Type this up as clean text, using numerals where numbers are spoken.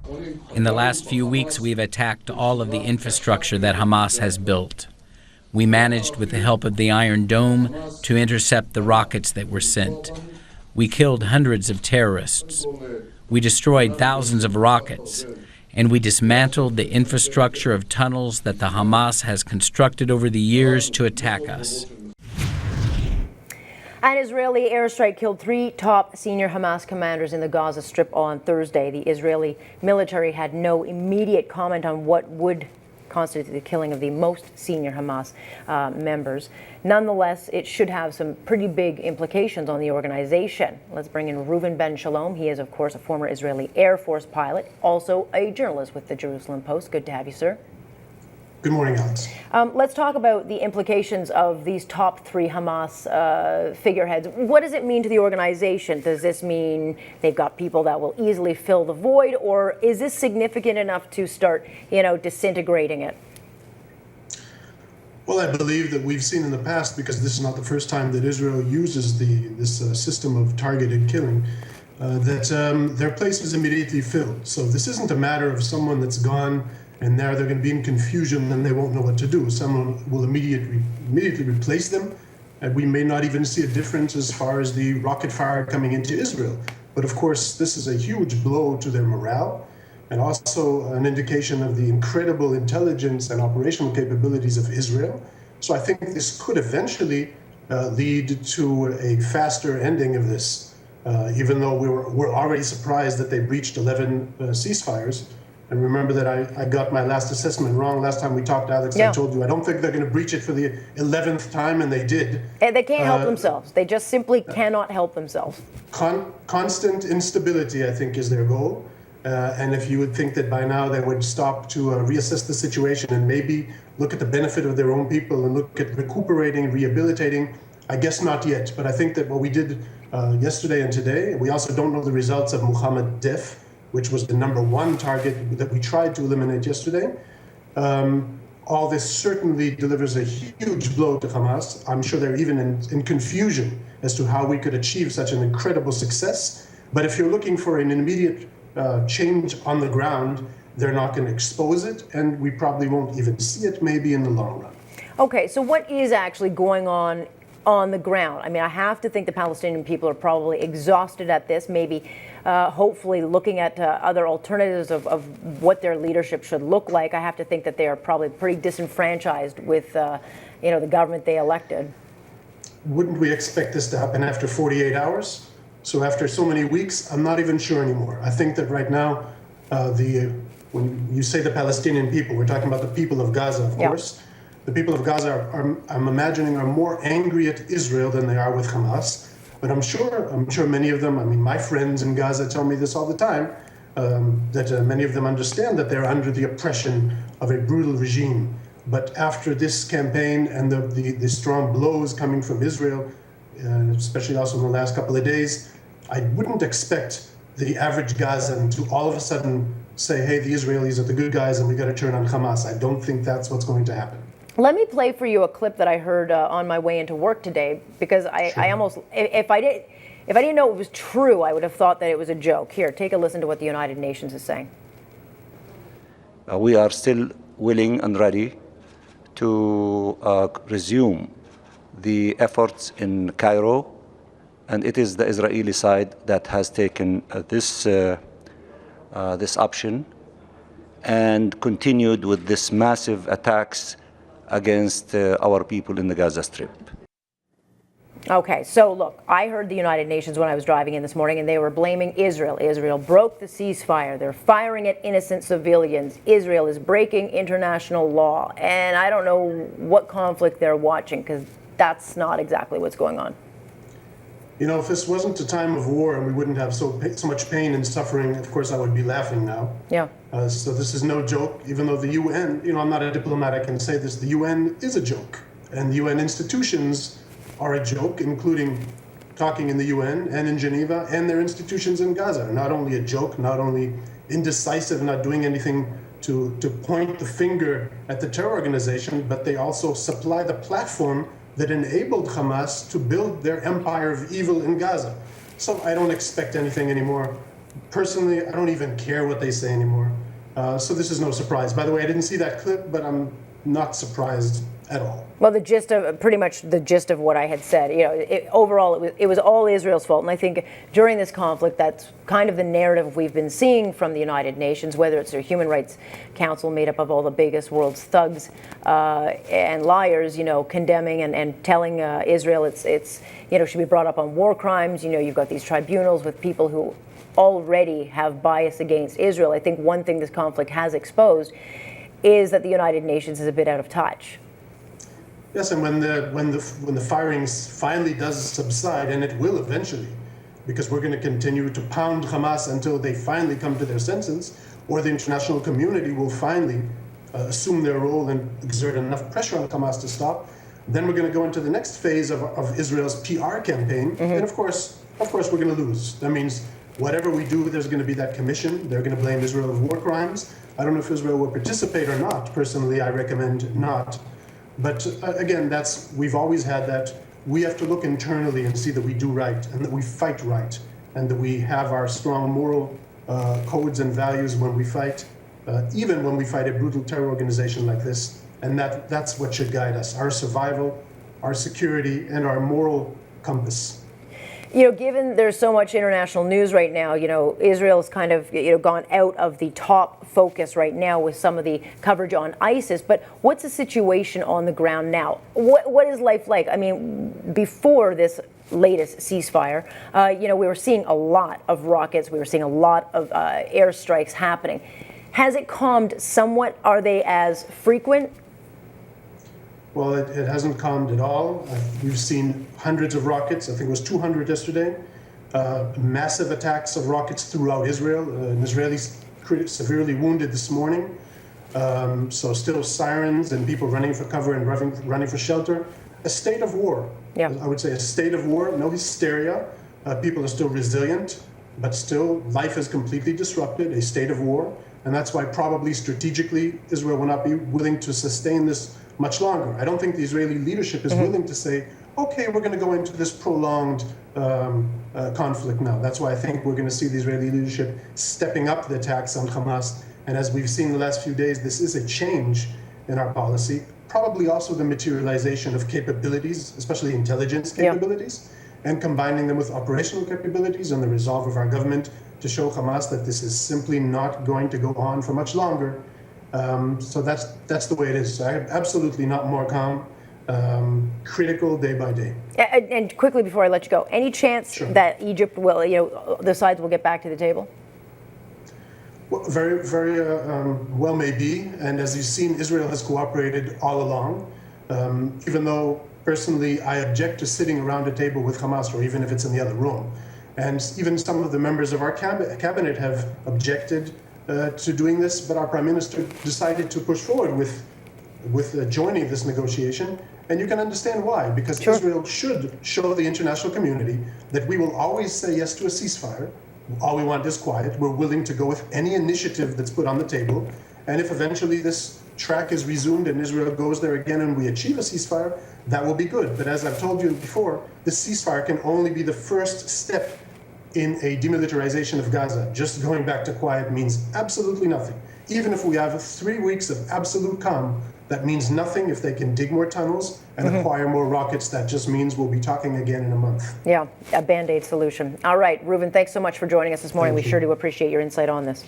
In the last few weeks, we've attacked all of the infrastructure that Hamas has built. We managed, with the help of the Iron Dome, to intercept the rockets that were sent. We killed hundreds of terrorists. We destroyed thousands of rockets. And we dismantled the infrastructure of tunnels that the Hamas has constructed over the years to attack us. An Israeli airstrike killed 3 top senior Hamas commanders in the Gaza Strip on Thursday. The Israeli military had no immediate comment on what would constitute the killing of the most senior Hamas members. Nonetheless, it should have some pretty big implications on the organization. Let's bring in Reuven Ben-Shalom. He is, of course, a former Israeli Air Force pilot, also a journalist with the Jerusalem Post. Good to have you, sir. Good morning, Alex. Let's talk about the implications of these top 3 Hamas figureheads. What does it mean to the organization? Does this mean they've got people that will easily fill the void, or is this significant enough to start, disintegrating it? Well, I believe that we've seen in the past, because this is not the first time that Israel uses this system of targeted killing, that their place is immediately filled. So this isn't a matter of someone that's gone and now they're going to be in confusion and they won't know what to do. Someone will immediately replace them, and we may not even see a difference as far as the rocket fire coming into Israel. But of course, this is a huge blow to their morale, and also an indication of the incredible intelligence and operational capabilities of Israel. So I think this could eventually lead to a faster ending of this, even though we're already surprised that they breached 11 ceasefires. And remember that I got my last assessment wrong last time we talked, Alex. Yeah. I told you I don't think they're going to breach it for the 11th time, and they did. And they can't help themselves. They just simply cannot help themselves. Constant instability, I think, is their goal. And if you would think that by now they would stop to reassess the situation and maybe look at the benefit of their own people and look at recuperating, rehabilitating, I guess not yet. But I think that what we did yesterday and today, we also don't know the results of Muhammad Def, which was the #1 target that we tried to eliminate yesterday. All this certainly delivers a huge blow to Hamas. I'm sure they're even in confusion as to how we could achieve such an incredible success. But if you're looking for an immediate change on the ground, they're not going to expose it, and we probably won't even see it maybe in the long run. Okay, so what is actually going on the ground? I mean, I have to think the Palestinian people are probably exhausted at this, maybe hopefully looking at other alternatives of what their leadership should look like. I have to think that they are probably pretty disenfranchised with the government they elected. Wouldn't we expect this to happen after 48 hours? So after so many weeks, I'm not even sure anymore. I think that right now, when you say the Palestinian people, we're talking about the people of Gaza, of course. The people of Gaza I'm imagining, are more angry at Israel than they are with Hamas. But I'm sure many of them, I mean, my friends in Gaza tell me this all the time, that many of them understand that they're under the oppression of a brutal regime. But after this campaign and the strong blows coming from Israel, especially also in the last couple of days, I wouldn't expect the average Gazan to all of a sudden say, hey, the Israelis are the good guys and we got to turn on Hamas. I don't think that's what's going to happen. Let me play for you a clip that I heard on my way into work today, because I almost, if I didn't know it was true, I would have thought that it was a joke. Here, take a listen to what the United Nations is saying. We are still willing and ready to resume the efforts in Cairo, and it is the Israeli side that has taken this option and continued with this massive attacks against our people in the Gaza Strip. Okay, so look, I heard the United Nations when I was driving in this morning, and they were blaming Israel. Israel broke the ceasefire. They're firing at innocent civilians. Israel is breaking international law. And I don't know what conflict they're watching, because that's not exactly what's going on. You know, if this wasn't a time of war and we wouldn't have so much pain and suffering, of course I would be laughing now. Yeah. So this is no joke, even though the UN, I'm not a diplomat, I can say this, the UN is a joke. And the UN institutions are a joke, including talking in the UN and in Geneva, and their institutions in Gaza are not only a joke, not only indecisive, not doing anything to point the finger at the terror organization, but they also supply the platform that enabled Hamas to build their empire of evil in Gaza. So I don't expect anything anymore Personally, I don't even care what they say anymore. So this is no surprise. By the way, I didn't see that clip, but I'm not surprised at all. Well, pretty much the gist of what I had said. Overall, it was all Israel's fault. And I think during this conflict, that's kind of the narrative we've been seeing from the United Nations, whether it's their Human Rights Council made up of all the biggest world's thugs and liars, condemning and telling Israel it's should be brought up on war crimes. You've got these tribunals with people who already have bias against Israel. I think one thing this conflict has exposed is that the United Nations is a bit out of touch. Yes, and when the firings finally does subside, and it will eventually, because we're going to continue to pound Hamas until they finally come to their senses, or the international community will finally assume their role and exert enough pressure on Hamas to stop, then we're going to go into the next phase of Israel's PR campaign, and of course we're going to lose. That means whatever we do, there's going to be that commission. They're going to blame Israel of war crimes. I don't know if Israel will participate or not. Personally, I recommend not. But again, we've always had that. We have to look internally and see that we do right and that we fight right and that we have our strong moral codes and values when we fight, even when we fight a brutal terror organization like this. And that's what should guide us, our survival, our security, and our moral compass. Given there's so much international news right now, Israel's kind of, gone out of the top focus right now with some of the coverage on ISIS. But what's the situation on the ground now? What is life like? I mean, before this latest ceasefire, we were seeing a lot of rockets. We were seeing a lot of airstrikes happening. Has it calmed somewhat? Are they as frequent? Well, it hasn't calmed at all. We've seen hundreds of rockets. I think it was 200 yesterday. Massive attacks of rockets throughout Israel. An Israeli severely wounded this morning. So still sirens and people running for cover and running for shelter. A state of war. Yeah. I would say a state of war. No hysteria. People are still resilient, but still life is completely disrupted. A state of war. And that's why probably strategically Israel will not be willing to sustain this much longer. I don't think the Israeli leadership is willing to say, okay, we're going to go into this prolonged conflict now. That's why I think we're going to see the Israeli leadership stepping up the attacks on Hamas. And as we've seen the last few days, this is a change in our policy. Probably also the materialization of capabilities, especially intelligence capabilities, and combining them with operational capabilities and the resolve of our government to show Hamas that this is simply not going to go on for much longer. So that's the way it is. Absolutely not more calm. Critical day by day. And quickly before I let you go, any chance that Egypt will, the sides will get back to the table? Well, very, very well may be. And as you've seen, Israel has cooperated all along. Even though personally I object to sitting around a table with Hamas, or even if it's in the other room. And even some of the members of our cabinet have objected to doing this, but our prime minister decided to push forward with joining this negotiation. And you can understand why, because Israel should show the international community that we will always say yes to a ceasefire. All we want is quiet. We're willing to go with any initiative that's put on the table. And if eventually this track is resumed and Israel goes there again and we achieve a ceasefire, that will be good. But as I've told you before, the ceasefire can only be the first step in a demilitarization of Gaza. Just going back to quiet means absolutely nothing. Even if we have 3 weeks of absolute calm, that means nothing if they can dig more tunnels and acquire more rockets. That just means we'll be talking again in a month. Yeah, a Band-Aid solution. All right, Reuven, thanks so much for joining us this morning. We sure do appreciate your insight on this.